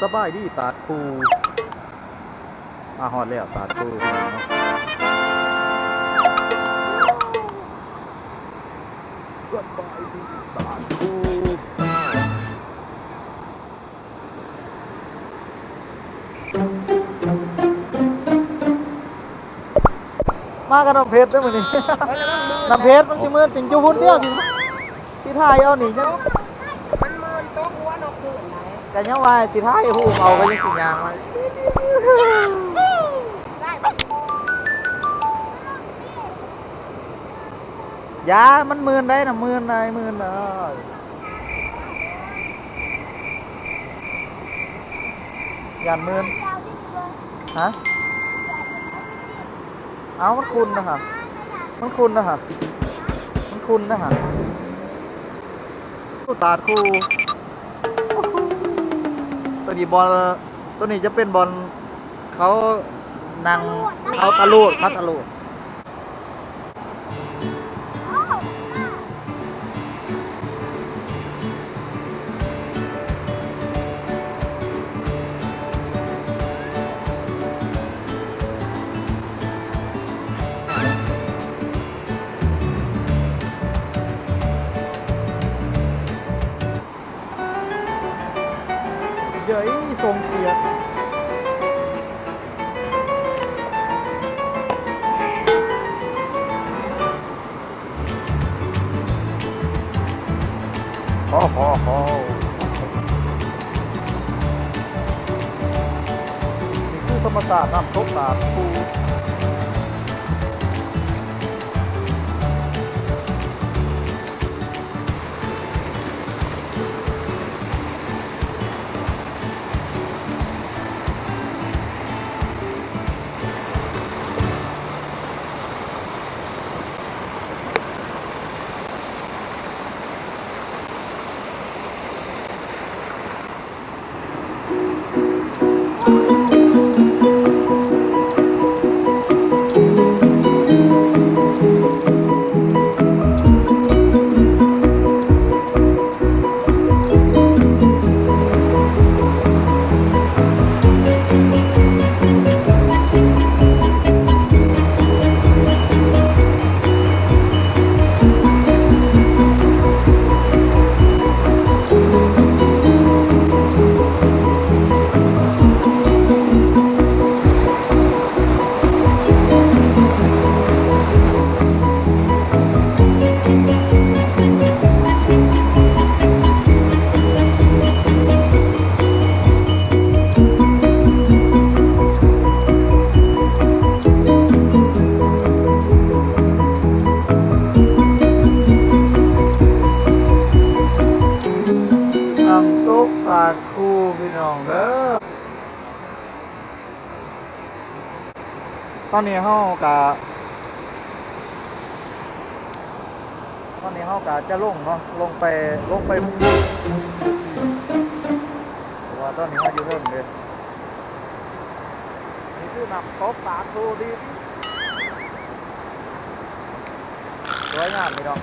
สบายดีตาดคูมาฮอดแล้วตาดคูเนาะสบายดีตาดคูมากันน้ำเพชรได้ไหมนี่น้ำเพชรมันชิมือติ่งจูพุ่นเดียวสิถ่ายเอาหนิจังมันมืนโต๊ะหัวนกคืนไหนกันยังว่าสิถ่ายหูเอาไปยังสิยางมายามันมืนได้นะมืนได้มืนยานมืนฮะเอามันคุณนะครับมันคุณนะครับมันคุณนะครับตู้ตาดคู่ตัวนี้บอลตัวนี้จะเป็นบอลเขานั่งเขาตะลุดเขาตะลุดเย้ยทรงเกียร์โอ้โหนี่คือธรรมศาสตร์น้ำตกตาดคูน้ำตกตาดคูพี่น้องเด้อตอนนี้เฮากะจะลงเนาะลงไปมุงดูว่าตอนนี้มาอยู่เพิ่มเลยนี่คือน้ำตกตาดคูดีสวยงามพี่น้อง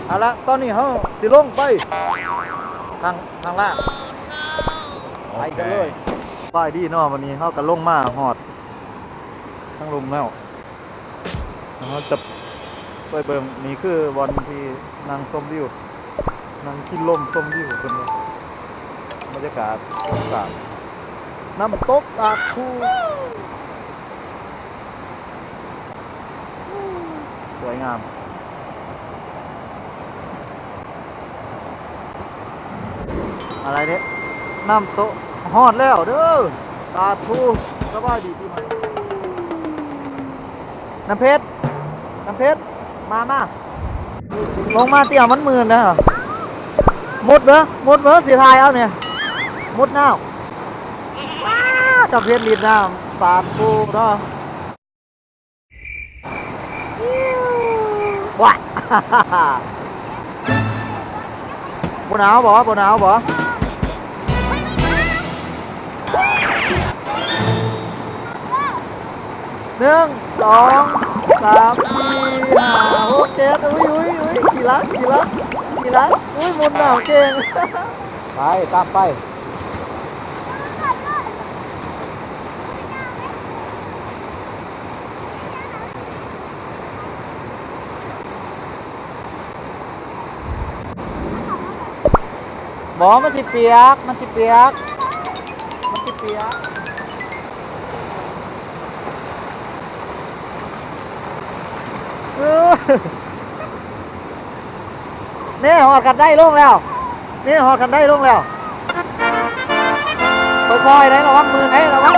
เอาละตอนนี้เขาสิลงไปทางล่างไปกันเลยไปดีเนาะวันนี้เขาก็ลงมาหอดทั้งลุมแล้วเขาจะไปเบิ่งนี่คือวันที่นางส้มวิว นั่งกินลมชมวิวกันเลยบรรยากาศต่างๆน้ำตกตาดคูสวยงามอะไรเนี่ยน้ำตกฮอดแล้วเด้อตาดคูสบายดีที่ไหมน้ำเพชรมาลงมาเตี่ยมันหมื่นนะมุดเบ้อสีทายเอาเนี่ยมุดน้ำจับเพชรลีดน้ำตาดคูเนาะว้าบ่หนาวบ่ 1 2 3 4 5 6 7อุ้ยขี่รักอุ้ยหมุนหนาวเก่ง ไปตามไปบอกมันสิเปียกเออนี่หอดกันได้ลงแล้วค่อยๆนะระวังมือนะระวัง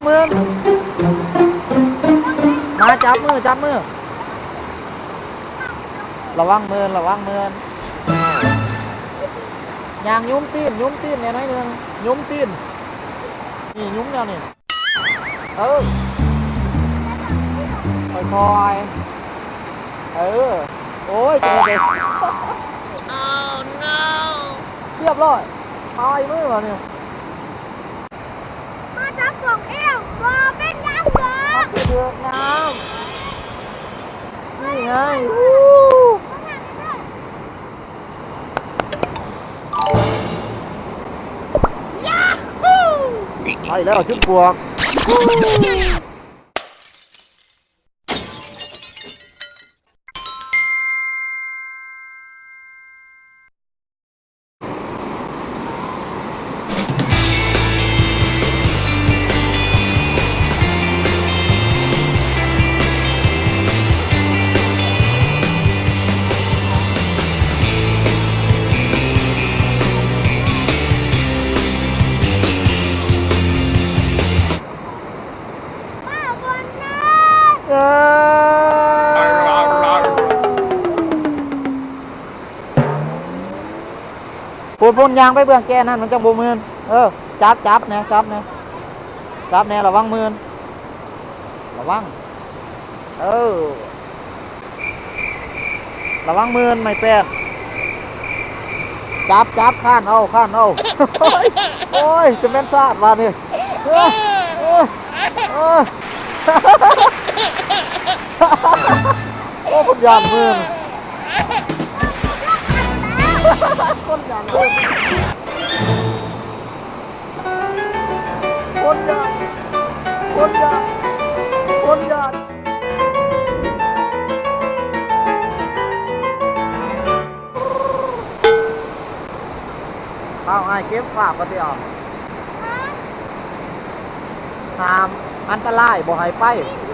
มือมาจับมือระวังมือยางยุ้มตีนเนี่ยน้อยหนึงยุ้มตีนนี่ยุ้มแล้วนี่ค่อยๆโอ้ยเจ็บเรียบร้อยตายมือวะเนี่ย มาจับส่งเอวบ่เป็นยังเหรอ เดือดน้ำนี่ไงไปแล้วชุดบวกมาบนนะ ปูนยางไปเบื้องแกนั่นมันจะบูมืนจับเนี่ยระวังมือระวังระวังมือไม่แปดจับข้านเอา โอ้ยจะแม่นซาดมาเนี่ยโอ้คนยานมือคนยานมือเอาไอ้เก็บฝากก็เดียวห้ามอันตรายบ่ให้ไป น